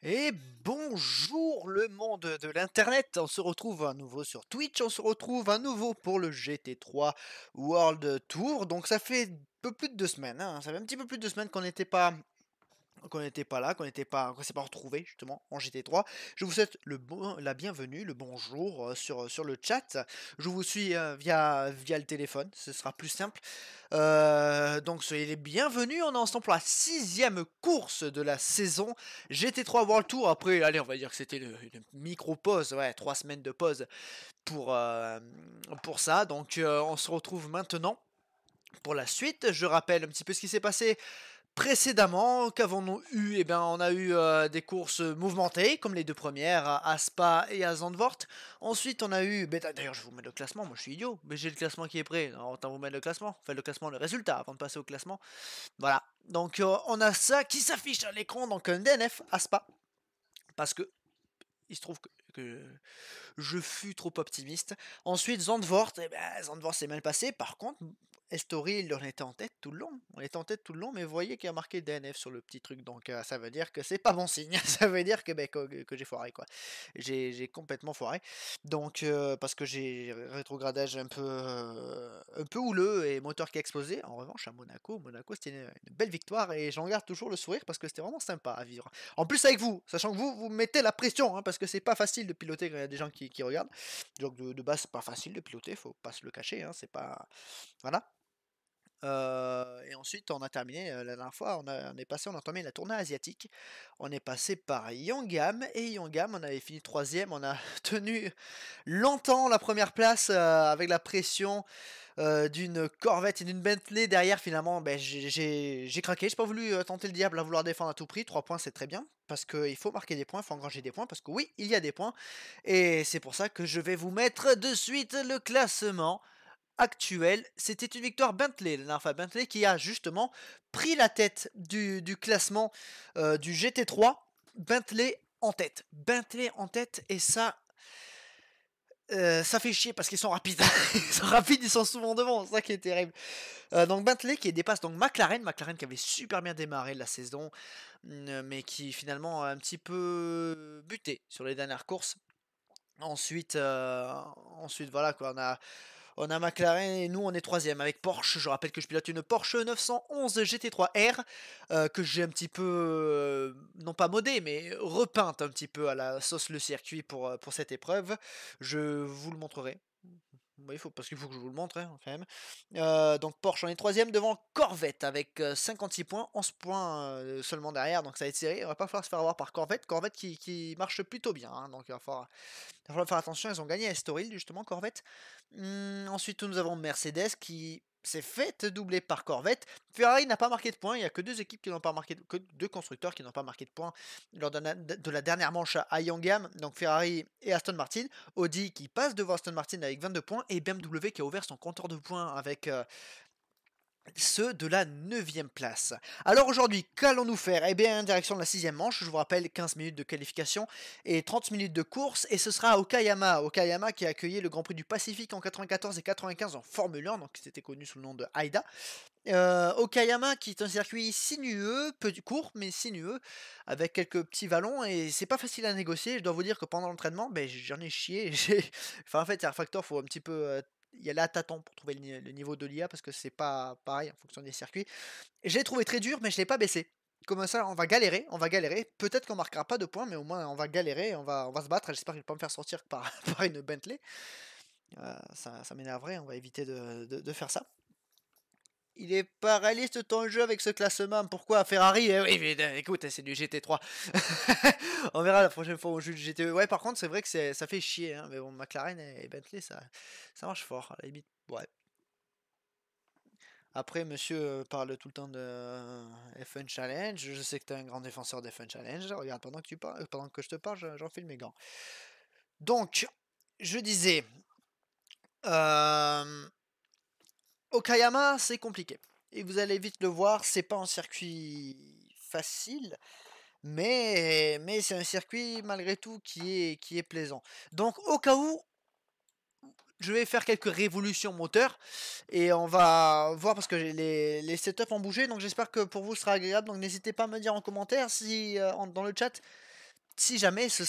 Et bonjour le monde de l'internet, on se retrouve à nouveau sur Twitch, on se retrouve à nouveau pour le GT3 World Tour. Donc ça fait un peu plus de 2 semaines, hein, ça fait un petit peu plus de 2 semaines qu'on n'était pas là, qu'on s'est pas retrouvé justement en GT3. Je vous souhaite la bienvenue, le bonjour sur le chat. Je vous suis via le téléphone, ce sera plus simple. Donc soyez les bienvenus, on est ensemble pour la 6e course de la saison GT3 World Tour. Après, allez, on va dire que c'était une micro-pause, ouais, 3 semaines de pause pour ça. Donc on se retrouve maintenant pour la suite. Je rappelle un petit peu ce qui s'est passé précédemment. Qu'avons-nous eu? Eh bien, on a eu des courses mouvementées, comme les deux premières, à Spa et à Zandvoort. Ensuite, on a eu... D'ailleurs, je vais vous mettre le classement, moi je suis idiot, mais j'ai le classement qui est prêt. Alors, autant vous mettre le classement. Enfin, le classement, le résultat, avant de passer au classement. Voilà. Donc, on a ça qui s'affiche à l'écran, donc un DNF à Spa. Parce que il se trouve que je fus trop optimiste. Ensuite, Zandvoort, Zandvoort s'est mal passé. Par contre, Estoril, on était en tête tout le long. On était en tête tout le long, mais vous voyez qu'il y a marqué DNF sur le petit truc. Donc, ça veut dire que c'est pas bon signe. Ça veut dire que j'ai foiré, quoi. J'ai complètement foiré. Donc, parce que j'ai rétrogradage un peu houleux et moteur qui a explosé. En revanche, à Monaco, c'était une belle victoire et j'en garde toujours le sourire parce que c'était vraiment sympa à vivre. En plus avec vous, sachant que vous mettez la pression, hein, parce que c'est pas facile de piloter quand il y a des gens qui regardent. Donc de base, c'est pas facile de piloter, faut pas se le cacher, hein, c'est pas... Voilà. Et ensuite, on a terminé la dernière fois, on a entamé la tournée asiatique. On est passé par Yongam, et Yongam, on avait fini 3ème. On a tenu longtemps la première place avec la pression d'une Corvette et d'une Bentley derrière. Finalement, j'ai craqué, j'ai pas voulu tenter le diable à vouloir défendre à tout prix. 3 points, c'est très bien, parce qu'il faut marquer des points, il faut engranger des points, parce que oui, il y a des points, et c'est pour ça que je vais vous mettre de suite le classement actuel. C'était une victoire Bentley, la dernière fois. Bentley qui a justement pris la tête du classement du GT3. Bentley en tête, et ça fait chier parce qu'ils sont rapides. Ils sont rapides, ils sont souvent devant, c'est ça qui est terrible. Donc Bentley qui dépasse donc McLaren qui avait super bien démarré la saison, mais qui finalement a un petit peu buté sur les dernières courses. Ensuite voilà quoi, on a McLaren et nous on est 3ème avec Porsche. Je rappelle que je pilote une Porsche 911 GT3 R que j'ai un petit peu, non pas modé, mais repeinte un petit peu à la sauce le circuit pour cette épreuve. Je vous le montrerai. Oui, parce qu'il faut que je vous le montre, hein, quand même. Donc Porsche, on est 3ème devant Corvette avec 56 points, 11 points seulement derrière, donc ça va être serré. Il va pas falloir se faire avoir par Corvette qui marche plutôt bien, hein, donc il va falloir faire attention. Ils ont gagné à Estoril, justement, Corvette. Ensuite, nous avons Mercedes qui s'est fait doubler par Corvette. Ferrari n'a pas marqué de points. Il n'y a que deux équipes qui n'ont pas marqué, que deux constructeurs qui n'ont pas marqué de points lors de la dernière manche à Yongam. Donc Ferrari et Aston Martin. Audi qui passe devant Aston Martin avec 22 points. Et BMW qui a ouvert son compteur de points avec ceux de la 9ème place. Alors aujourd'hui, qu'allons-nous faire? Eh bien, direction de la 6ème manche, je vous rappelle 15 minutes de qualification et 30 minutes de course, et ce sera à Okayama qui a accueilli le Grand Prix du Pacifique en 94 et 95 en Formule 1, donc c'était connu sous le nom de AIDA. Okayama qui est un circuit sinueux, peu court mais sinueux, avec quelques petits vallons et c'est pas facile à négocier. Je dois vous dire que pendant l'entraînement, ben j'en ai chié. Enfin en fait, Air Factor, faut un petit peu y aller à tâtons pour trouver le niveau de l'IA parce que c'est pas pareil en fonction des circuits. Et je l'ai trouvé très dur, mais je l'ai pas baissé. Comme ça, on va galérer, on va galérer. Peut-être qu'on marquera pas de points, mais au moins on va galérer, on va se battre. J'espère qu'il va pas me faire sortir par, par une Bentley. Ça m'énerverait, on va éviter de faire ça. Il est pas réaliste ton jeu avec ce classement. Pourquoi Ferrari? Oui, mais écoute, c'est du GT3. On verra la prochaine fois où on joue du GTE. Ouais, par contre, c'est vrai que ça fait chier. Hein, mais bon, McLaren et Bentley, ça marche fort. À la limite, ouais. Après, monsieur parle tout le temps de F1 Challenge. Je sais que tu es un grand défenseur d'F1 Challenge. Regarde, pendant que tu parles, pendant que je te parle, j'enfile mes gants. Donc, je disais, euh, Okayama, c'est compliqué. Et vous allez vite le voir, c'est pas un circuit facile, mais c'est un circuit malgré tout qui est plaisant. Donc au cas où, je vais faire quelques révolutions moteurs et on va voir parce que les setups ont bougé, donc j'espère que pour vous ce sera agréable. Donc n'hésitez pas à me dire en commentaire si dans le chat si jamais si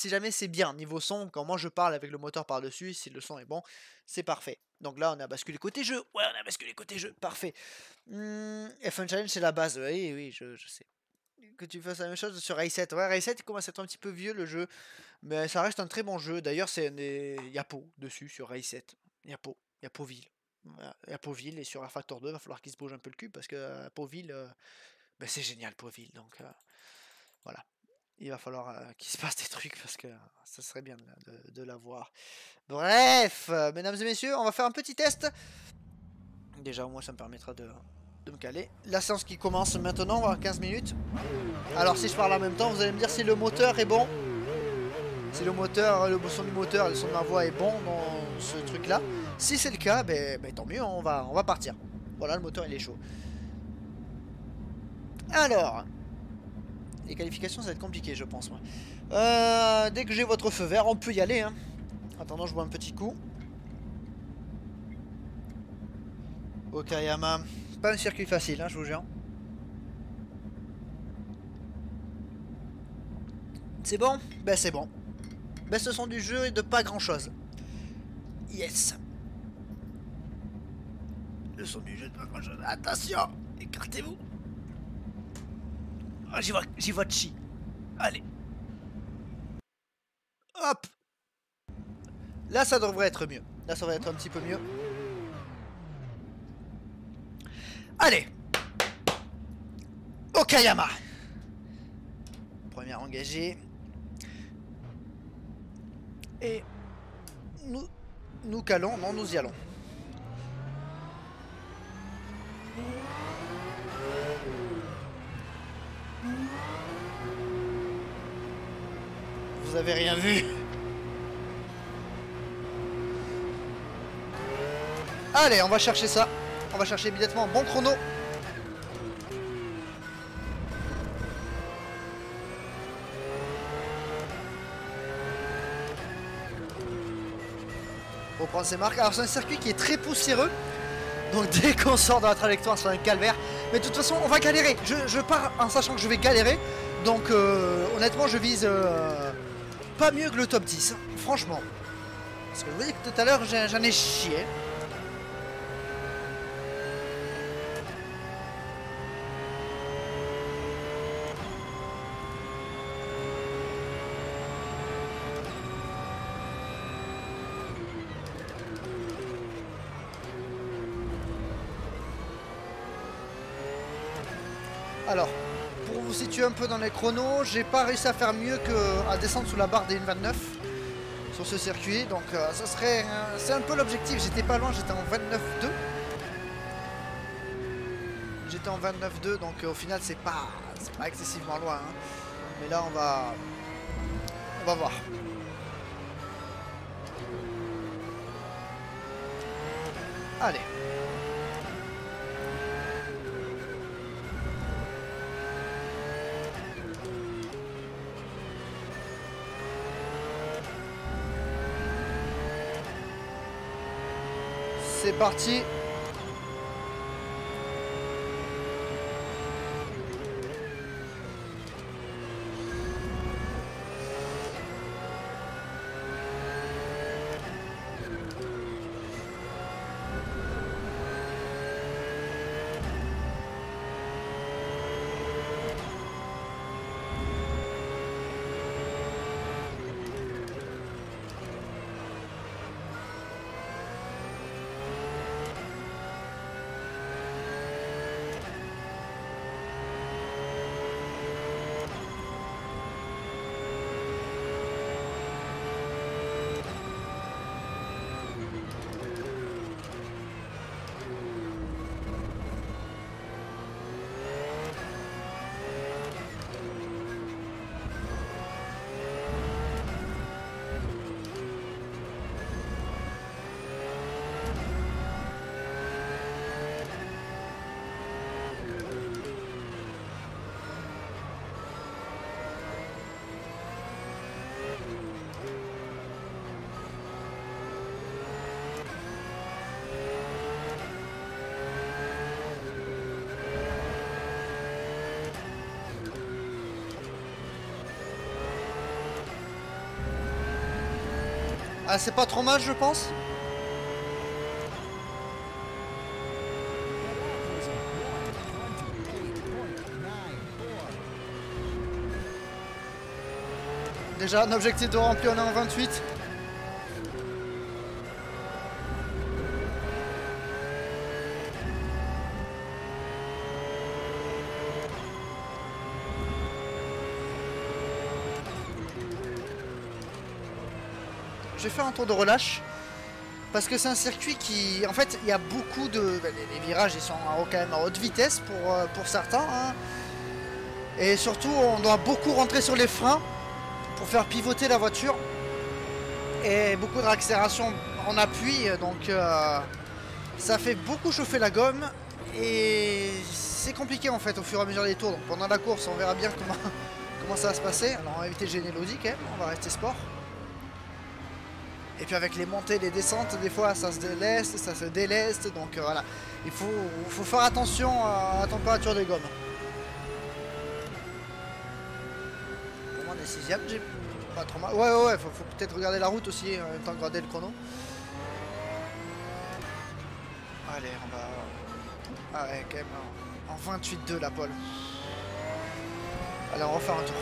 jamais c'est bien niveau son, quand moi je parle avec le moteur par-dessus, si le son est bon, c'est parfait. Donc là on a basculé côté jeu, ouais on a basculé côté jeu, parfait. F1 Challenge c'est la base, oui oui je sais. Que tu fasses la même chose sur Ray 7, ouais Ray 7 il commence à être un petit peu vieux le jeu, mais ça reste un très bon jeu. D'ailleurs il y a Pau dessus sur Ray 7, il y a Pau, il y a Pauville. Voilà. Il y a Pauville et sur R-Factor 2 il va falloir qu'il se bouge un peu le cul parce que Pauville, ben, c'est génial Pauville donc voilà. Il va falloir qu'il se passe des trucs parce que ça serait bien de l'avoir. Bref, mesdames et messieurs, on va faire un petit test. Déjà, au moins, ça me permettra de me caler. La séance qui commence maintenant, on va avoir 15 minutes. Alors, si je parle en même temps, vous allez me dire si le moteur est bon. Si le moteur, le son du moteur, le son de ma voix est bon dans ce truc-là. Si c'est le cas, ben, tant mieux, on va partir. Voilà, le moteur, il est chaud. Alors... Les qualifications, ça va être compliqué, je pense. Dès que j'ai votre feu vert, on peut y aller. Hein. Attendant, je bois un petit coup. Okayama. Pas un circuit facile, hein, je vous jure. C'est bon? Ben c'est bon. Ben ce sont du jeu et de pas grand chose. Yes. Le son du jeu de pas grand chose. Attention, écartez-vous. Oh, j'y vois chi. Allez. Hop. Là, ça devrait être mieux. Là, ça devrait être un petit peu mieux. Allez. Okayama. Première engagée. Et nous calons, non, nous y allons. Vous avez rien vu. Allez, on va chercher ça. On va chercher immédiatement un bon chrono. Pour prendre ses marques. Alors c'est un circuit qui est très poussiéreux. Donc dès qu'on sort de la trajectoire, c'est un calvaire. Mais de toute façon, on va galérer. Je pars en sachant que je vais galérer. Donc honnêtement, je vise pas mieux que le top 10. Franchement. Parce que vous voyez que tout à l'heure, j'en ai chié. Alors, pour vous situer un peu dans les chronos, j'ai pas réussi à faire mieux qu'à descendre sous la barre des 1,29 sur ce circuit. Donc ça serait... c'est un peu l'objectif. J'étais pas loin, j'étais en 29,2. J'étais en 29,2, donc au final c'est pas excessivement loin. Hein. Mais là on va voir. Allez. C'est parti. Ah, c'est pas trop mal, je pense. Déjà, un objectif de rempli, on est en 28. Je vais faire un tour de relâche. Parce que c'est un circuit qui... En fait, il y a beaucoup de... Les virages, ils sont quand même à haute vitesse pour certains. Hein. Et surtout, on doit beaucoup rentrer sur les freins pour faire pivoter la voiture. Et beaucoup de réaccélération en appui. Donc, ça fait beaucoup chauffer la gomme. Et c'est compliqué, en fait, au fur et à mesure des tours. Donc, pendant la course, on verra bien comment ça va se passer. Alors, on va éviter de gêner l'Audi, quand même. On va rester sport. Et puis avec les montées, les descentes, des fois ça se déleste, ça se déleste, donc voilà. Il faut faire attention à la température des gommes. Pour moi on est 6ème, j'ai pas trop mal. Ouais, faut peut-être regarder la route aussi, en même temps que regarder le chrono. Allez, on va... Ah ouais, quand même, en 28,2 la pole. Allez, on va refaire un tour.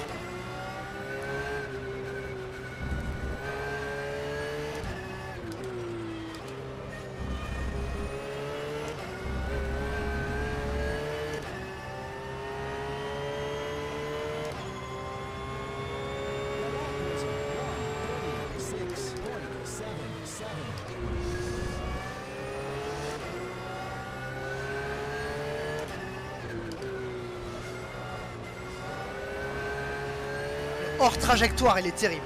Hors trajectoire, il est terrible.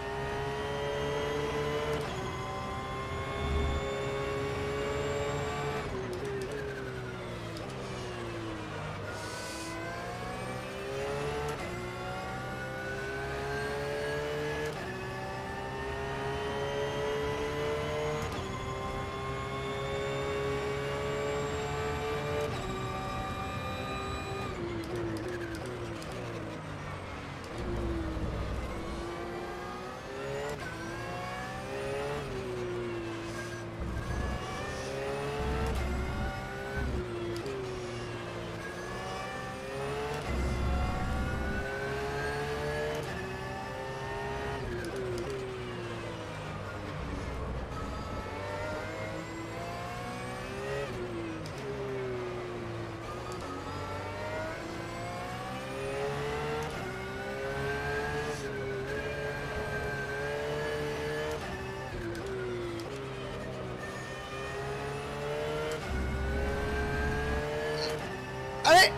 Allez!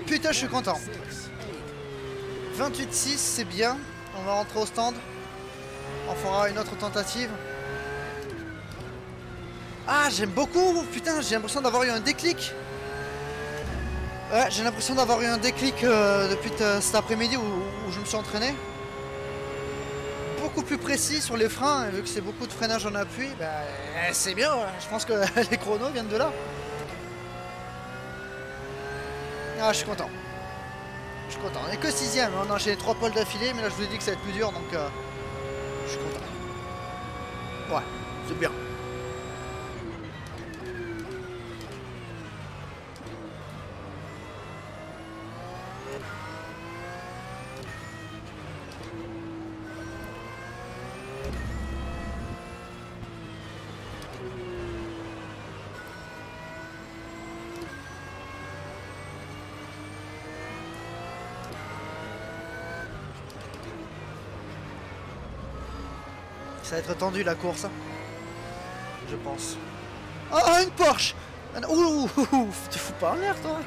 Putain, je suis content. 28,6, c'est bien. On va rentrer au stand. On fera une autre tentative. Ah, j'aime beaucoup. Putain, j'ai l'impression d'avoir eu un déclic. Ouais, j'ai l'impression d'avoir eu un déclic depuis cet après-midi où je me suis entraîné. Beaucoup plus précis sur les freins, vu que c'est beaucoup de freinage en appui, bah, c'est bien, je pense que les chronos viennent de là. Ah, je suis content. Je suis content, on est que 6ème, on a enchaîné 3 poles d'affilée, mais là je vous ai dit que ça va être plus dur, donc je suis content. Ouais, c'est bien. Ça va être tendu la course, je pense. Oh, une Porsche! Ouh, tu fous pas en l'air, toi!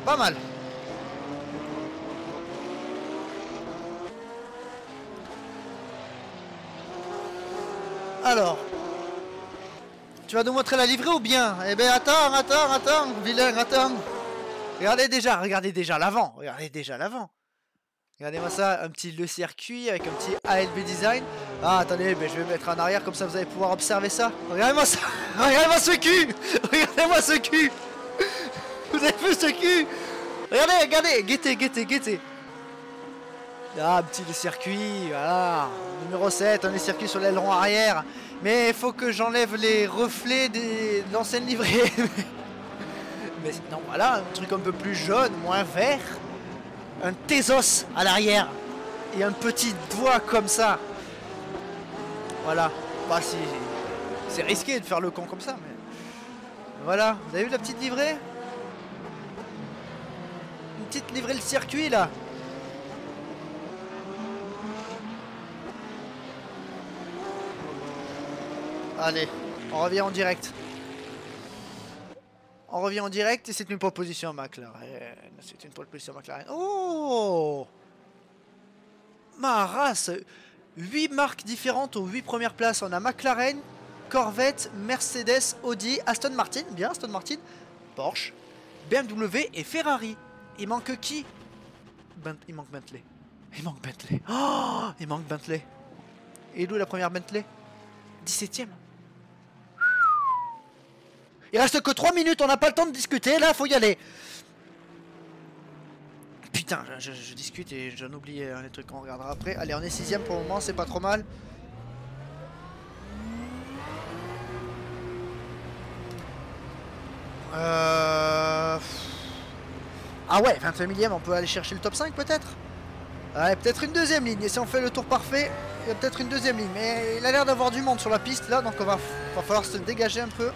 Pas mal. Alors, tu vas nous montrer la livrée ou bien? Eh ben attends, vilain, attends. regardez déjà l'avant. Regardez déjà l'avant. Regardez-moi ça, un petit le circuit avec un petit ALB design. Ah, attendez, mais je vais mettre en arrière comme ça vous allez pouvoir observer ça. Regardez-moi ça. Regardez-moi ce cul. Regardez-moi ce cul. Vous avez vu ce cul? Regardez, guettez. Ah, un petit le circuit, voilà. Numéro 7, un les circuits sur l'aileron arrière. Mais il faut que j'enlève les reflets de l'ancienne livrée. Mais sinon, voilà, un truc un peu plus jaune, moins vert. Un Tezos à l'arrière. Et un petit doigt comme ça. Voilà. Bah, si. C'est risqué de faire le con comme ça, mais. Voilà. Vous avez vu la petite livrée? Une petite livrée le circuit là. Allez, on revient en direct. On revient en direct et c'est une proposition McLaren. C'est une proposition McLaren. Oh, ma race. 8 marques différentes aux 8 premières places. On a McLaren, Corvette, Mercedes, Audi, Aston Martin. Bien, Aston Martin. Porsche, BMW et Ferrari. Il manque qui? Il manque Bentley. Il manque Bentley. Oh, il manque Bentley. Et d'où la première Bentley? 17ème. Il reste que 3 minutes, on n'a pas le temps de discuter, là faut y aller. Putain, je discute et j'en oublie les trucs qu'on regardera après. Allez, on est 6ème pour le moment, c'est pas trop mal. Ah ouais, 21 millième, on peut aller chercher le top 5 peut-être. Ouais, peut-être une deuxième ligne, et si on fait le tour parfait, il y a peut-être une deuxième ligne. Mais il a l'air d'avoir du monde sur la piste là, donc va falloir se dégager un peu.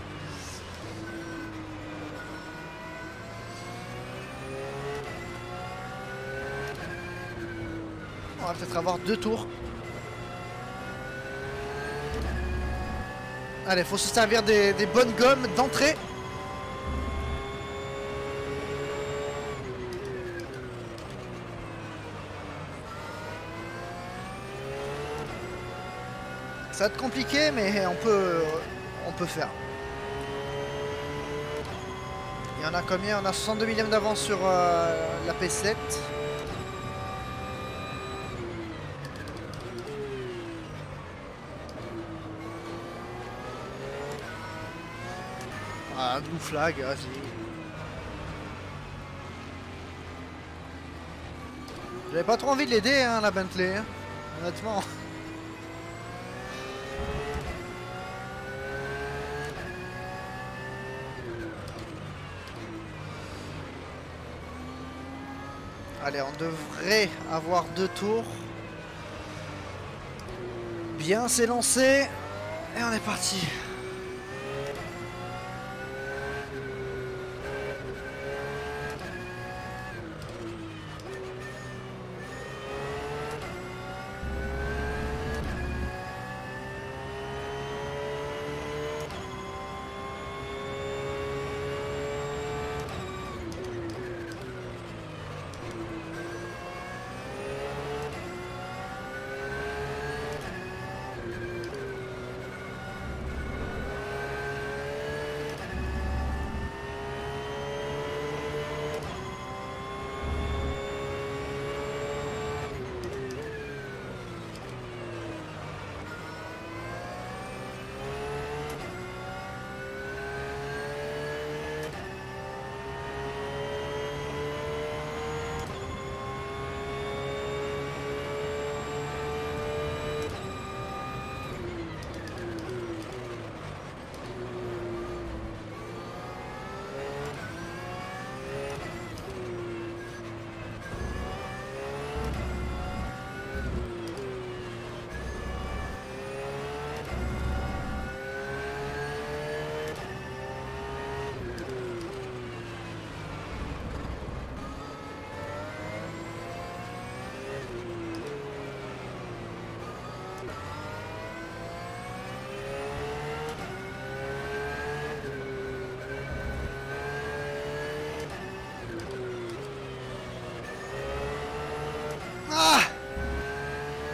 On va peut-être avoir 2 tours. Allez, faut se servir des bonnes gommes d'entrée. Ça va être compliqué, mais on peut faire. Il y en a combien? On a 62 millièmes d'avance sur la P7. Ah, blue flag, vas-y. J'avais pas trop envie de l'aider, hein, la Bentley, hein, honnêtement. Allez, on devrait avoir 2 tours. Bien, c'est lancé. Et on est parti.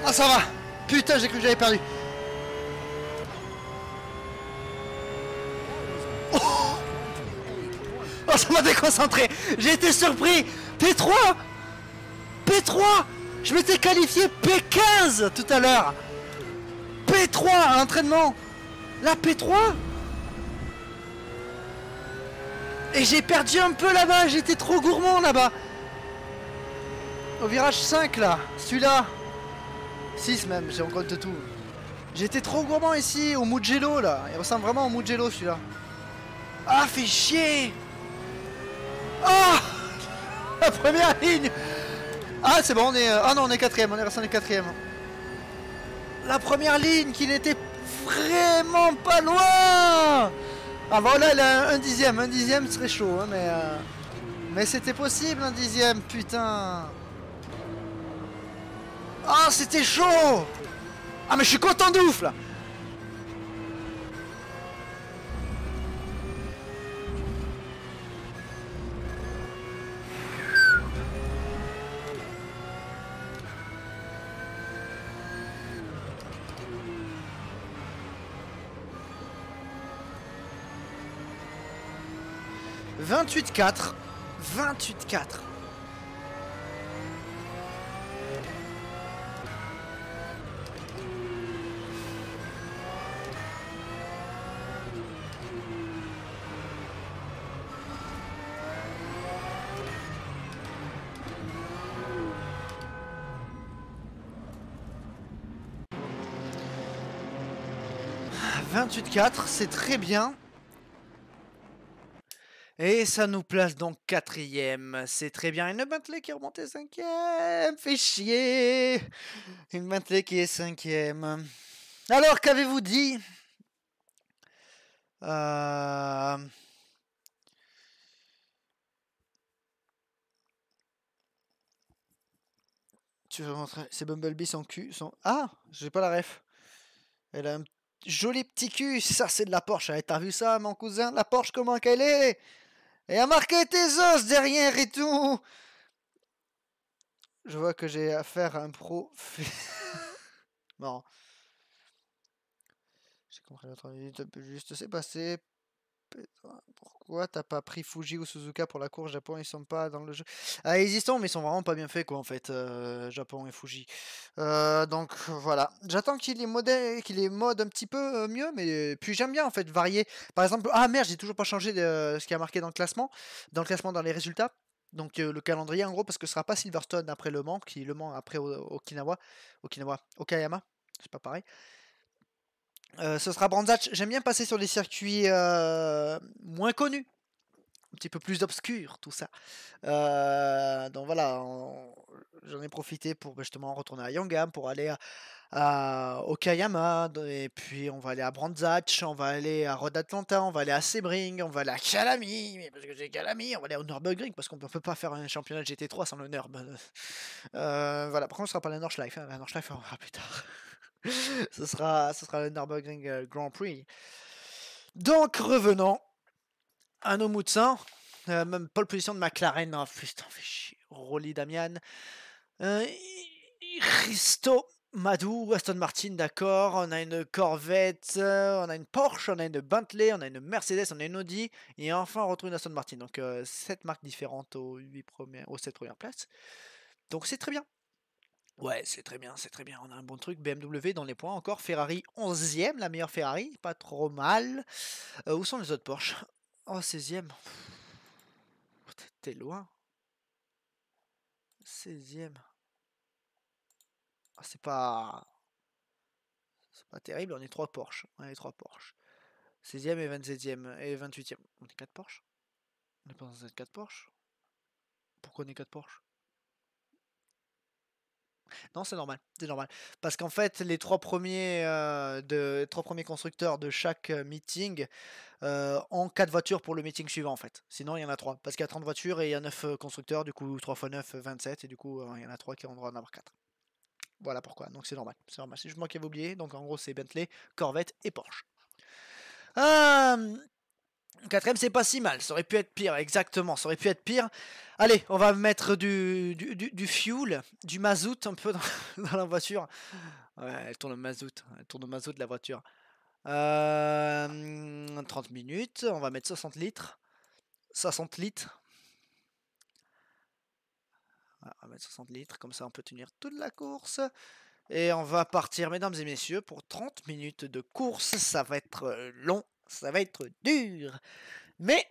Ah, ça va. Putain, j'ai cru que j'avais perdu. Oh, Oh, ça m'a déconcentré. J'ai été surpris. P3. P3. Je m'étais qualifié P15 tout à l'heure. P3 à l'entraînement. La P3. Et j'ai perdu un peu là-bas. J'étais trop gourmand là-bas. Au virage 5 là. Celui-là. 6 même, j'ai encore de tout. J'étais trop gourmand ici, au Mugello là. Il ressemble vraiment au Mugello celui-là. Ah, fait chier. Oh. La première ligne. Ah, c'est bon, on est... Ah non, on est quatrième, on est resté en quatrième. La première ligne qui n'était vraiment pas loin. Ah voilà, là, un dixième serait chaud, hein, mais c'était possible, un dixième, putain. Ah, c'était chaud. Ah, mais je suis content de ouf, là. « 28-4. 28-4. » C'est très bien. Et ça nous place donc quatrième. C'est très bien. Une Bentley qui est remontée cinquième. Fait chier. Une Bentley qui est cinquième. Alors, qu'avez-vous dit? Tu veux montrer? C'est Bumblebee son cul. Ah, j'ai pas la ref. Elle a un joli petit cul. Ça, c'est de la Porsche. T'as vu ça, mon cousin? La Porsche, comment qu'elle est? Et a marqué tes os derrière et tout. Je vois que j'ai affaire à un pro. Marrant. J'ai compris notre avis. Juste c'est passé. Pourquoi t'as pas pris Fuji ou Suzuka pour la course Japon? Ils sont pas dans le jeu. Ah, ils y sont, mais ils sont vraiment pas bien faits, quoi, en fait. Japon et Fuji. Donc voilà. J'attends qu'il les mode un petit peu mieux, mais puis j'aime bien en fait varier. Par exemple, ah merde, j'ai toujours pas changé de ce qui a marqué dans le classement. Dans les résultats. Donc le calendrier en gros, parce que ce sera pas Silverstone après Le Mans, qui Le Mans après Okayama, c'est pas pareil. Ce sera Brands Hatch. J'aime bien passer sur des circuits moins connus, un petit peu plus obscurs, tout ça. Donc voilà, j'en ai profité pour justement retourner à Yongam, pour aller à Okayama, et puis on va aller à Brands Hatch, on va aller à Road Atlanta, on va aller à Sebring, on va aller à Calami, mais parce que j'ai Calami, on va aller au Nürburgring, parce qu'on ne peut pas faire un championnat de GT3 sans le Nürb. Voilà, par contre ce sera pas la Nordschleife, hein. La Nordschleife on verra plus tard. ce sera le Nürburgring Grand Prix. Donc revenons à nos moutons. Même pole position de McLaren. Oh putain, fait chier. Rolly Damian. Risto Madou, Aston Martin, d'accord. On a une Corvette, on a une Porsche, on a une Bentley, on a une Mercedes, on a une Audi. Et enfin, on retrouve une Aston Martin. Donc 7 marques différentes aux 7 premières places. Donc c'est très bien. Ouais, c'est très bien, c'est très bien. On a un bon truc. BMW dans les points encore. Ferrari 11e, la meilleure Ferrari. Pas trop mal. Où sont les autres Porsche? Oh, 16e. T'es loin. 16e. Ah, c'est pas terrible. On est 3 Porsche. On est 3 Porsche. 16e et 27e et 28e. On est 4 Porsche. On est pas dans 4 Porsche. Pourquoi on est 4 Porsche? Non, c'est normal, c'est normal. Parce qu'en fait, les 3 premiers, constructeurs de chaque meeting ont 4 voitures pour le meeting suivant, en fait. Sinon, il y en a 3. Parce qu'il y a 30 voitures et il y a 9 constructeurs, du coup, 3 x 9, 27, et du coup, il y en a 3 qui ont le droit d'en avoir 4. Voilà pourquoi, donc c'est normal. C'est normal. C'est juste moi qui avais oublié, donc en gros, c'est Bentley, Corvette et Porsche. 4ème, c'est pas si mal. Ça aurait pu être pire, exactement. Ça aurait pu être pire. Allez, on va mettre du fuel, du mazout un peu dans la voiture. Ouais, elle tourne au mazout. Elle tourne au mazout de la voiture. 30 minutes. On va mettre 60 litres. 60 litres. Voilà, on va mettre 60 litres, comme ça on peut tenir toute la course. Et on va partir, mesdames et messieurs, pour 30 minutes de course. Ça va être long, ça va être dur. Mais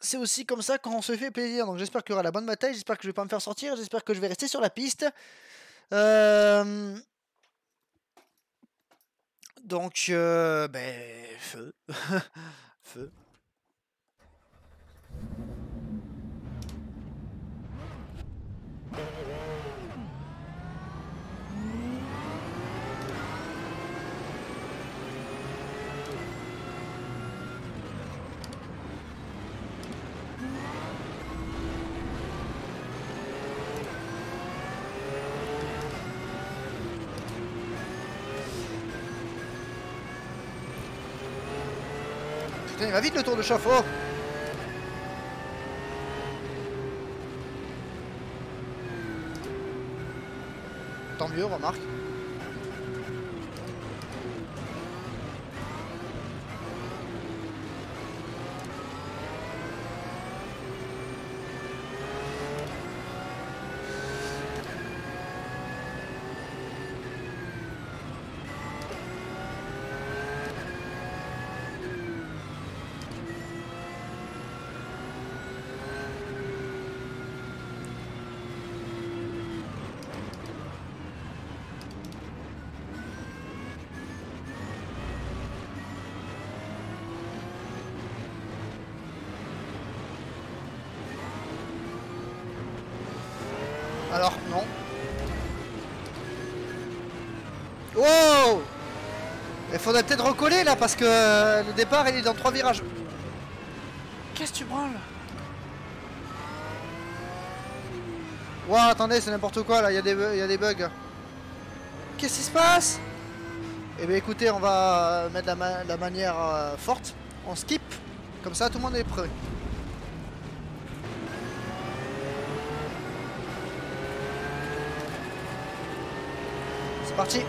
c'est aussi comme ça quand on se fait plaisir. Donc j'espère qu'il y aura la bonne bataille, j'espère que je vais pas me faire sortir, j'espère que je vais rester sur la piste. Donc, ben, feu. Feu. Putain, il va vite le tour de chauffe-eau. Tant mieux, remarque. Alors, non. Wow! Il faudrait peut-être recoller là parce que le départ il est dans 3 virages. Qu'est-ce que tu branles? Wow, attendez, c'est n'importe quoi là, il y a des bugs. Qu'est-ce qui se passe? Eh bien écoutez, on va mettre la manière forte. On skip. Comme ça tout le monde est prêt. C'est parti.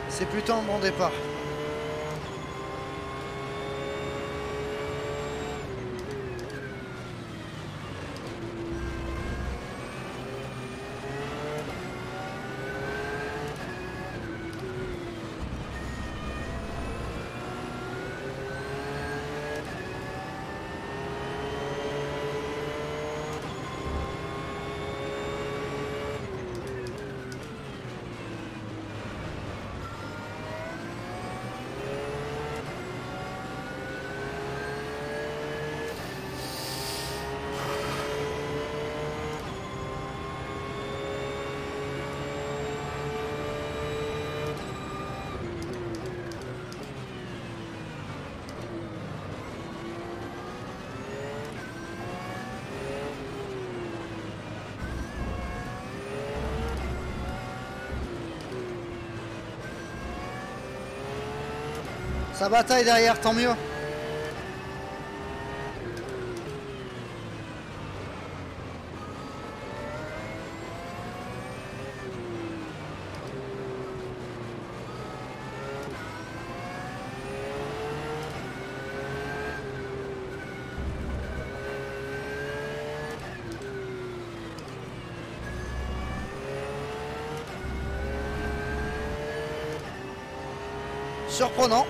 C'est plutôt un bon départ. Ça bataille derrière, tant mieux. Surprenant.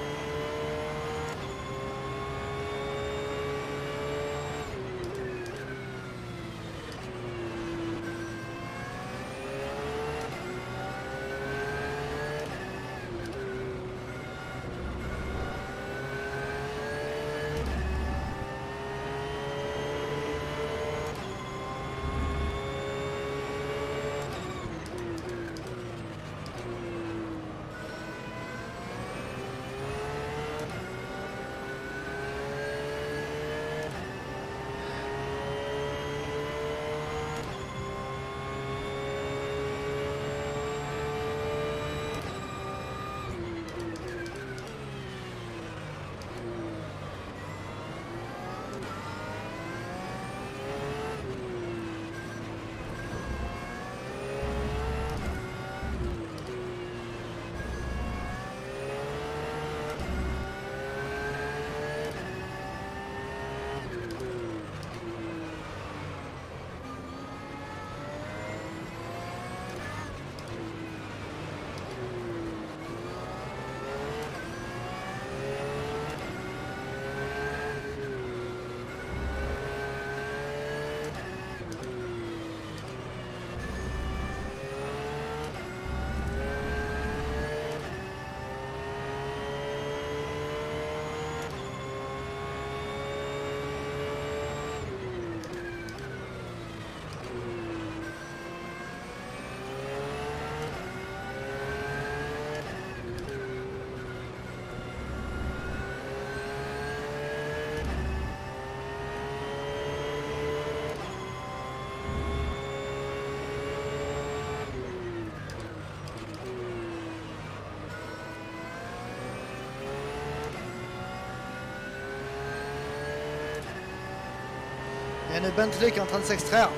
Il y a une Bentley qui est en train de s'extraire.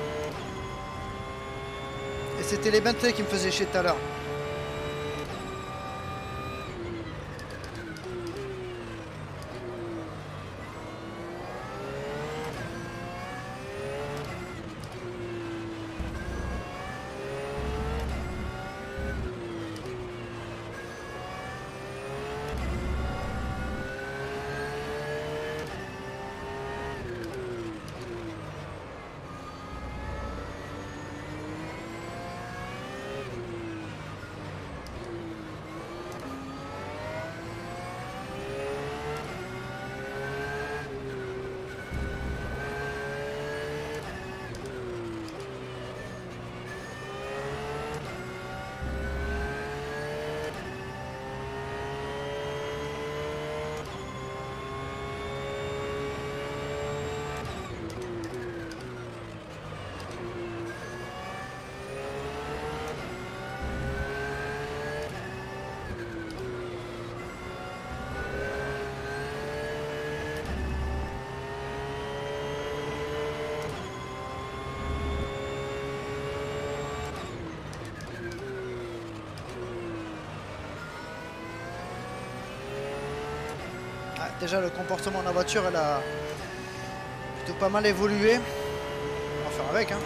Et c'était les Bentley qui me faisaient chier tout à l'heure. Déjà le comportement de la voiture elle a plutôt pas mal évolué. On va faire avec hein.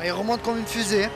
Il remonte comme une fusée.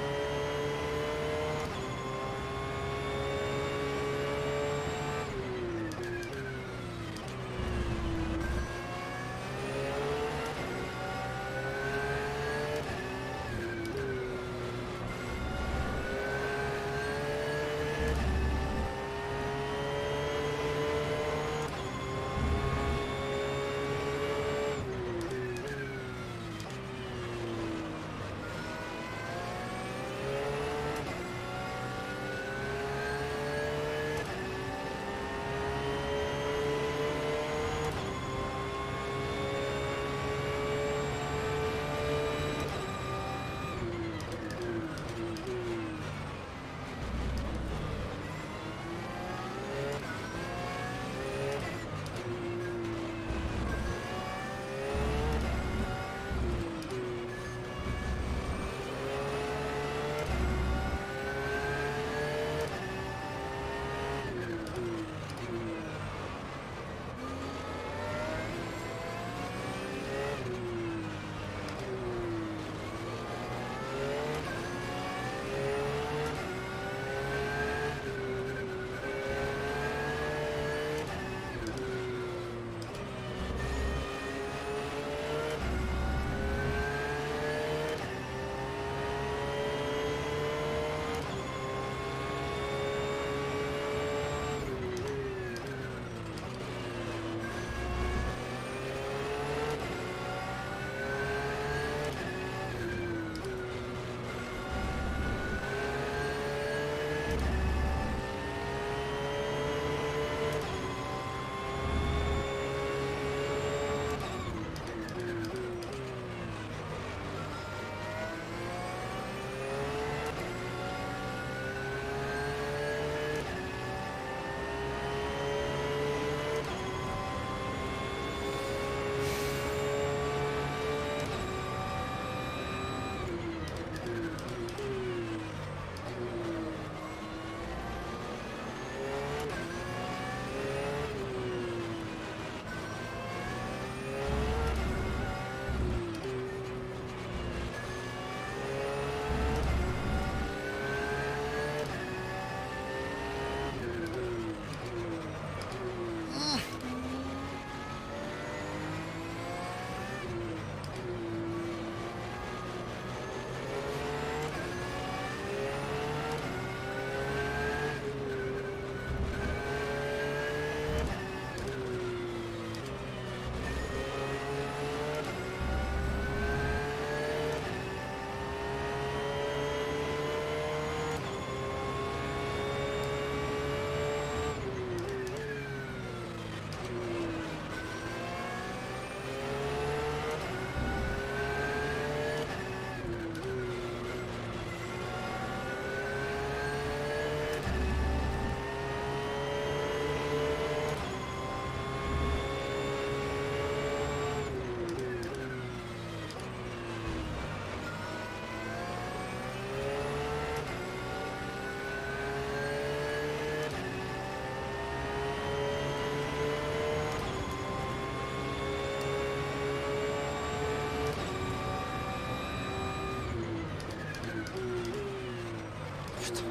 putain.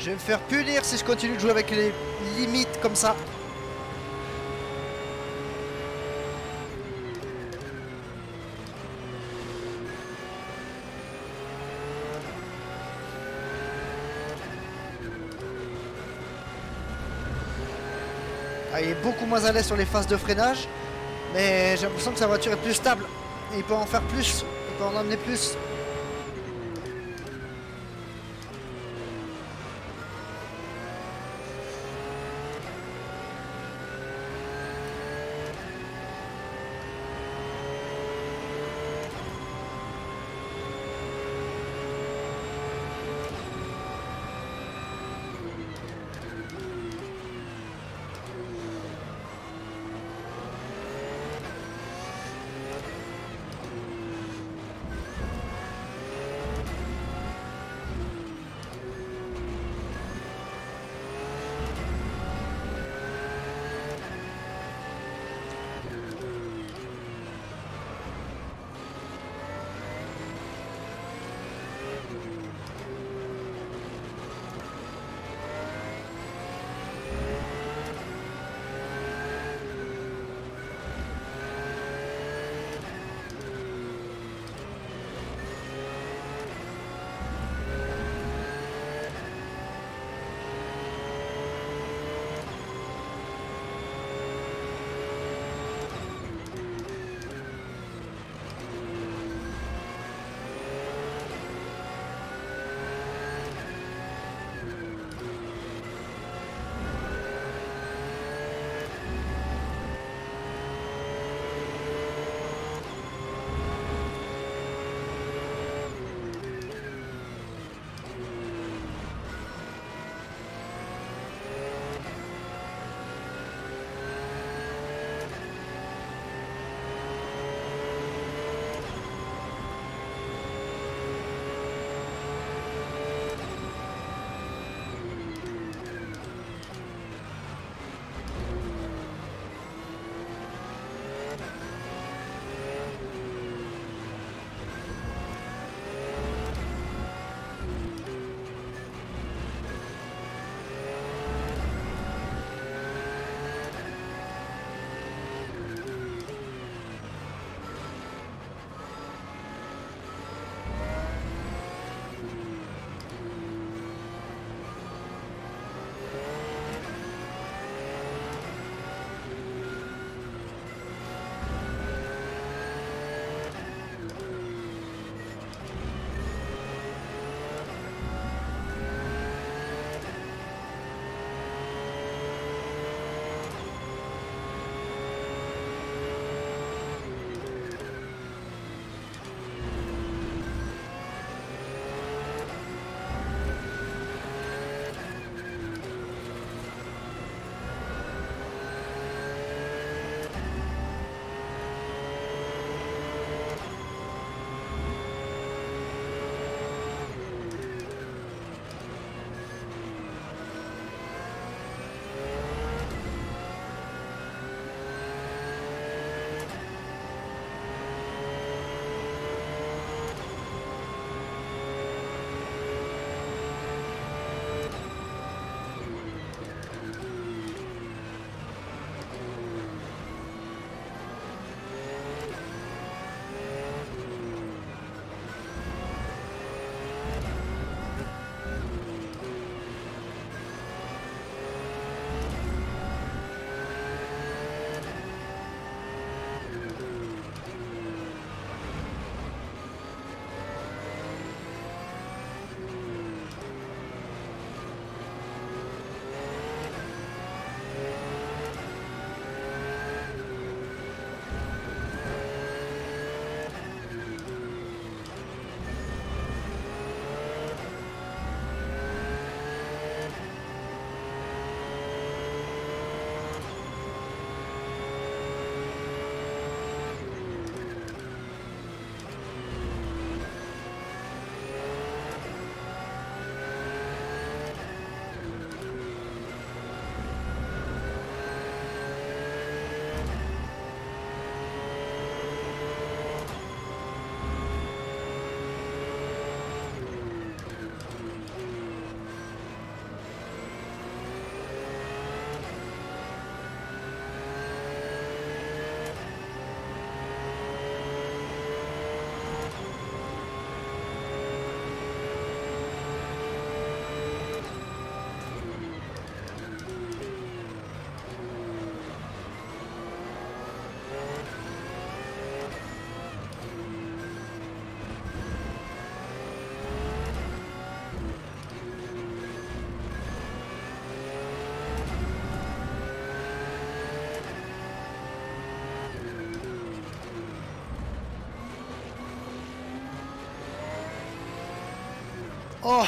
Je vais me faire punir si je continue de jouer avec les limites comme ça. Ah, il est beaucoup moins à l'aise sur les phases de freinage. Mais j'ai l'impression que sa voiture est plus stable. Et il peut en faire plus. Il peut en emmener plus. Oh!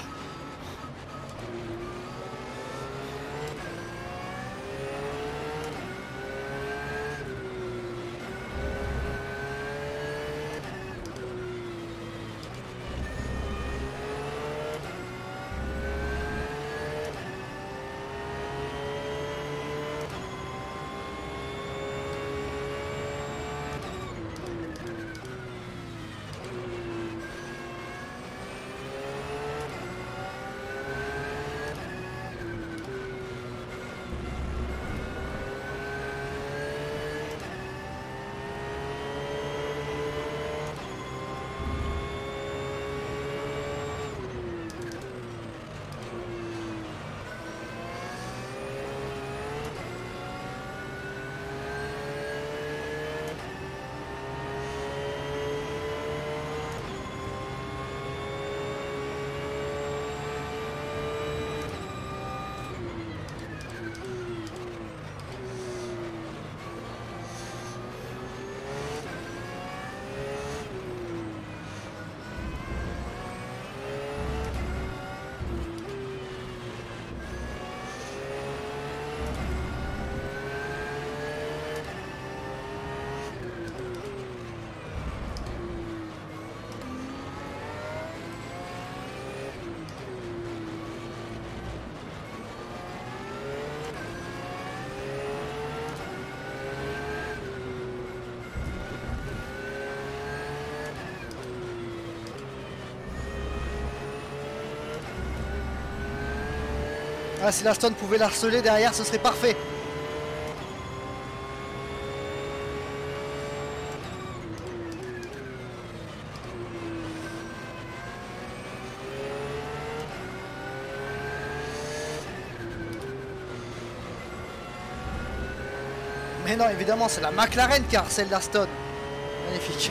Ah, si la stone pouvait l'harceler derrière, ce serait parfait. Mais non, évidemment, c'est la McLaren qui harcèle la stone. Magnifique.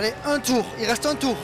Allez, un tour. Il reste un tour.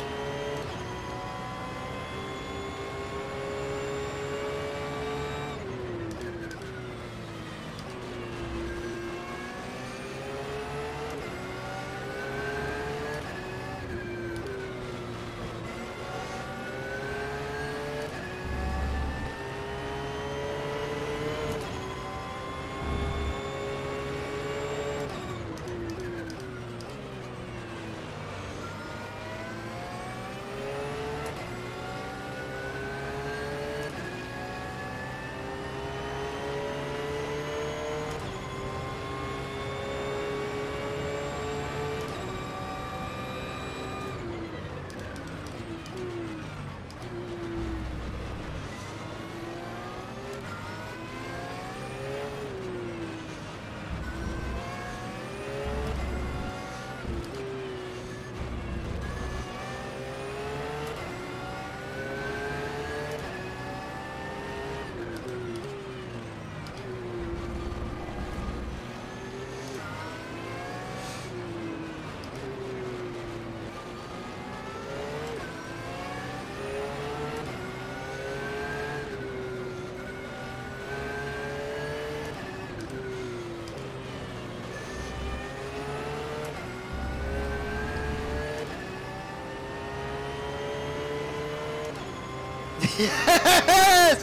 Yes!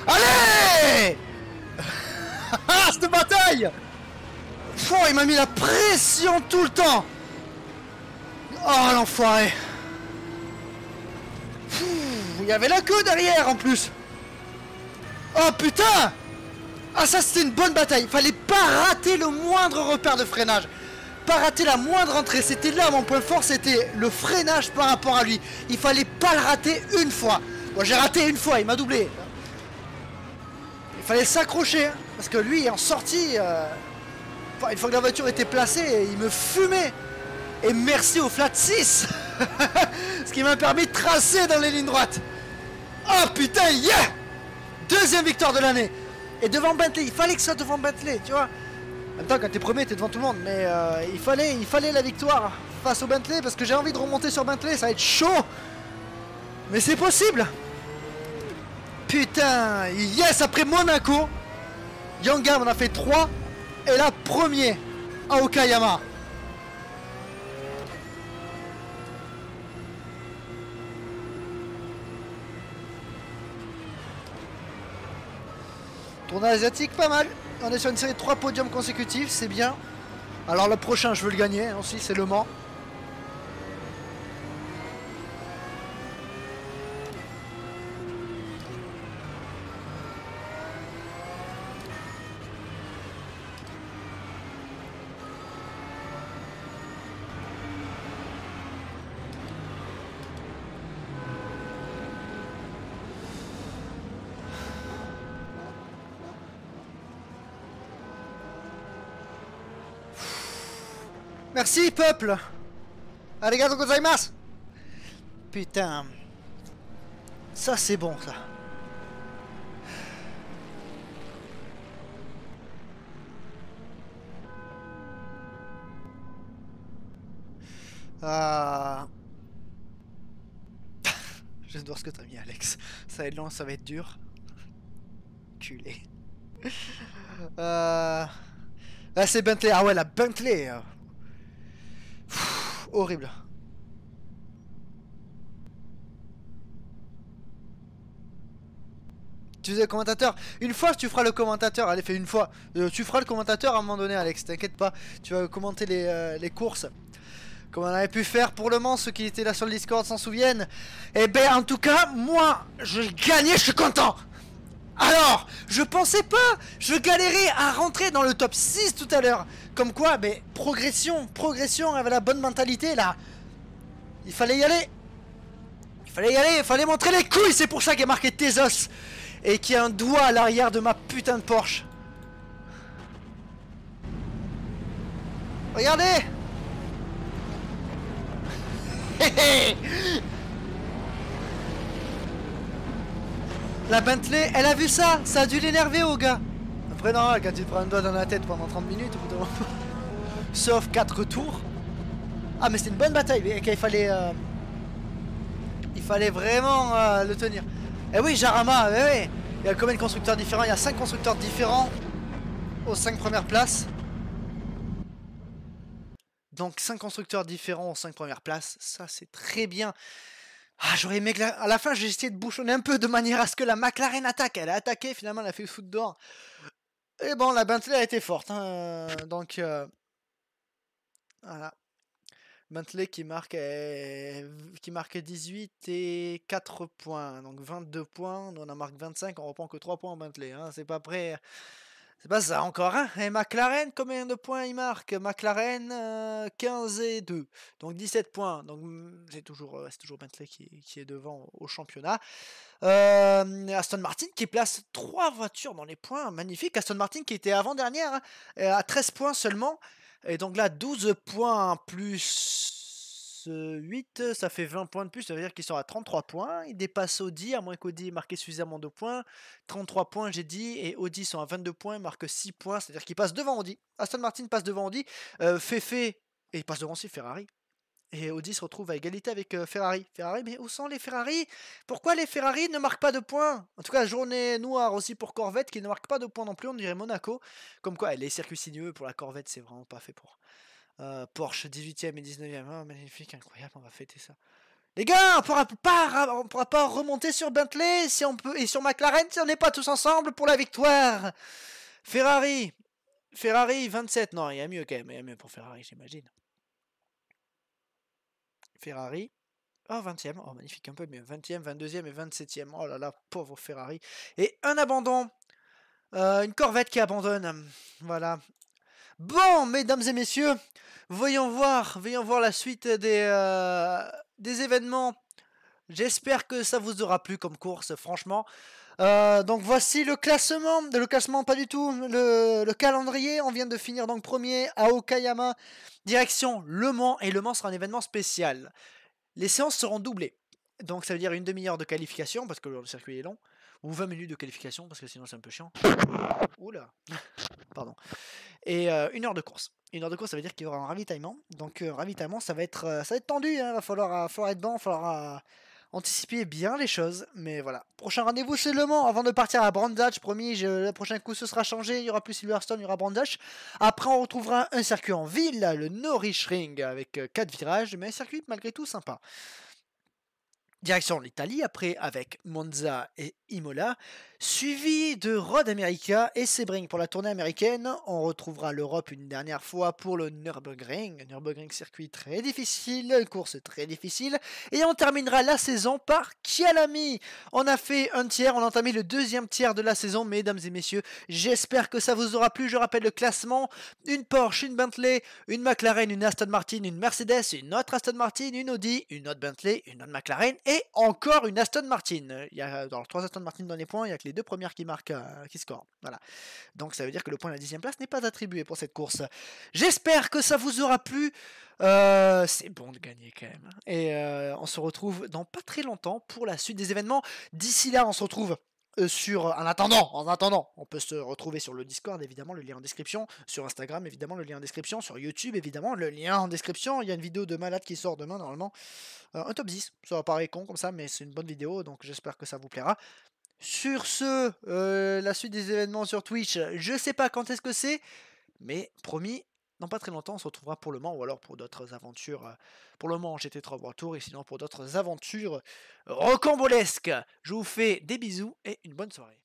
Allez! Ah, cette bataille! Oh, il m'a mis la pression tout le temps! Oh, l'enfoiré! Il y avait la queue derrière en plus! Oh putain! Ah, ça c'était une bonne bataille! Il fallait pas rater le moindre repère de freinage! Pas rater la moindre entrée! C'était là mon point fort, c'était le freinage par rapport à lui! Il fallait pas le rater une fois! Moi j'ai raté une fois, il m'a doublé. Il fallait s'accrocher, hein, parce que lui en sortie, une fois que la voiture était placée, il me fumait. Et merci au flat 6. Ce qui m'a permis de tracer dans les lignes droites. Oh putain, yeah! Deuxième victoire de l'année. Et devant Bentley, il fallait que ça devant Bentley, tu vois. En même temps, quand t'es premier, t'es devant tout le monde. Mais il fallait la victoire face au Bentley, parce que j'ai envie de remonter sur Bentley, ça va être chaud. Mais c'est possible. Putain, yes, après Monaco, Yangam on a fait 3. Et là, premier à Okayama. Tournoi asiatique, pas mal. On est sur une série de 3 podiums consécutifs, c'est bien. Alors le prochain, je veux le gagner, aussi, c'est Le Mans. Merci, peuple. Arigato gozaimasu. Putain. Ça, c'est bon, ça. Je vais voir ce que t'as mis, Alex. Ça va être long, ça va être dur. Culé. Là, c'est Bentley. Ah ouais, la Bentley. Horrible. Tu faisais le commentateur. Une fois tu feras le commentateur. Allez, fais une fois. Tu feras le commentateur à un moment donné, Alex. T'inquiète pas. Tu vas commenter les courses. Comme on avait pu faire pour Le Mans. Ceux qui étaient là sur le Discord s'en souviennent. Et ben en tout cas, moi, je gagnais, je suis content. Alors, je pensais pas. Je galérais à rentrer dans le top 6 tout à l'heure. Comme quoi, ben, progression, avec la bonne mentalité là. Il fallait y aller. Il fallait montrer les couilles. C'est pour ça qu'il y a marqué Tezos. Et qu'il y a un doigt à l'arrière de ma putain de Porsche. Regardez. La Bentley, elle a vu ça. Ça a dû l'énerver au gars. Après non, quand tu te prends un doigt dans la tête pendant 30 minutes, sauf 4 tours. Ah mais c'est une bonne bataille, mais il fallait vraiment le tenir. Et oui, Jarama, oui. Il y a combien de constructeurs différents? Il y a 5 constructeurs différents aux 5 premières places. Donc 5 constructeurs différents aux 5 premières places, ça c'est très bien. Ah, j'aurais aimé que à la fin j'ai essayé de bouchonner un peu de manière à ce que la McLaren attaque. Elle a attaqué, finalement elle a fait le foot dehors. Et bon, la Bentley a été forte, hein, donc voilà. Bentley qui marque 18 et 4 points, donc 22 points. Nous on en marque 25, on reprend que 3 points en Bentley, hein, c'est pas prêt. C'est pas ça encore, hein. Et McLaren, combien de points il marque? McLaren, 15 et 2. Donc 17 points. Donc c'est toujours Bentley qui est devant au championnat. Aston Martin qui place 3 voitures dans les points. Magnifique. Aston Martin qui était avant-dernière, hein, à 13 points seulement. Et donc là, 12 points plus 8, ça fait 20 points de plus. Ça veut dire qu'ils sont à 33 points. Ils dépassent Audi, à moins qu'Audi ait marqué suffisamment de points. 33 points, j'ai dit. Et Audi sont à 22 points, marquent 6 points. C'est-à-dire qu'ils passent devant Audi. Aston Martin passe devant Audi. Fefe, et il passe devant aussi Ferrari. Et Audi se retrouve à égalité avec Ferrari. Ferrari, mais où sont les Ferrari? Pourquoi les Ferrari ne marquent pas de points? En tout cas, journée noire aussi pour Corvette qui ne marque pas de points non plus. On dirait Monaco. Comme quoi, les circuits sinueux pour la Corvette, c'est vraiment pas fait pour. Porsche 18ème et 19ème. Oh, magnifique, incroyable, on va fêter ça. Les gars, on pourra pas remonter sur Bentley si on peut, et sur McLaren si on n'est pas tous ensemble pour la victoire. Ferrari. Ferrari 27. Non, il y a mieux quand même. Il y a mieux pour Ferrari, j'imagine. Ferrari. Oh, 20ème. Oh, magnifique, un peu mieux. 20ème, 22ème et 27ème. Oh là là, pauvre Ferrari. Et un abandon. Une Corvette qui abandonne. Voilà. Bon, mesdames et messieurs, voyons voir la suite des événements. J'espère que ça vous aura plu comme course, franchement. Donc voici le classement. Le classement, pas du tout. Le calendrier. On vient de finir donc premier à Okayama, direction Le Mans. Et Le Mans sera un événement spécial. Les séances seront doublées. Donc ça veut dire une demi-heure de qualification, parce que le circuit est long. Ou 20 minutes de qualification, parce que sinon c'est un peu chiant. Oula. Pardon. Et 1 heure de course. 1 heure de course, ça veut dire qu'il y aura un ravitaillement. Donc ravitaillement, ça va être tendu. Hein. Il va falloir être dedans, il va falloir anticiper bien les choses. Mais voilà. Prochain rendez-vous, c'est Le Mans. Avant de partir à Brandage, promis, le prochain coup, ce sera changé. Il n'y aura plus Silverstone, il y aura Brandage. Après, on retrouvera un circuit en ville, le Norris Ring, avec 4 virages. Mais un circuit malgré tout sympa. Direction l'Italie, après avec Monza et Imola, suivi de Road America et Sebring pour la tournée américaine. On retrouvera l'Europe une dernière fois pour le Nürburgring. Nürburgring, circuit très difficile, course très difficile. Et on terminera la saison par Kyalami. On a fait un tiers, on a entamé le deuxième tiers de la saison, mesdames et messieurs. J'espère que ça vous aura plu. Je rappelle le classement: une Porsche, une Bentley, une McLaren, une Aston Martin, une Mercedes, une autre Aston Martin, une Audi, une autre Bentley, une autre McLaren et encore une Aston Martin. Il y a alors 3 Aston Martin dans les points, il n'y a que les 2 premières qui marquent, qui scorent. Voilà. Donc ça veut dire que le point de la 10ème place n'est pas attribué pour cette course. J'espère que ça vous aura plu. C'est bon de gagner quand même. Et on se retrouve dans pas très longtemps pour la suite des événements. D'ici là, on se retrouve en attendant, on peut se retrouver sur le Discord, évidemment, le lien en description, sur Instagram, évidemment, le lien en description, sur YouTube, évidemment, le lien en description. Il y a une vidéo de malade qui sort demain, normalement. Un top 10, ça paraît con comme ça, mais c'est une bonne vidéo, donc j'espère que ça vous plaira. Sur ce, la suite des événements sur Twitch, je sais pas quand est-ce que c'est, mais promis, dans pas très longtemps, on se retrouvera pour Le Mans ou alors pour d'autres aventures. Pour Le Mans GT3 World Tour et sinon pour d'autres aventures rocambolesques. Je vous fais des bisous et une bonne soirée.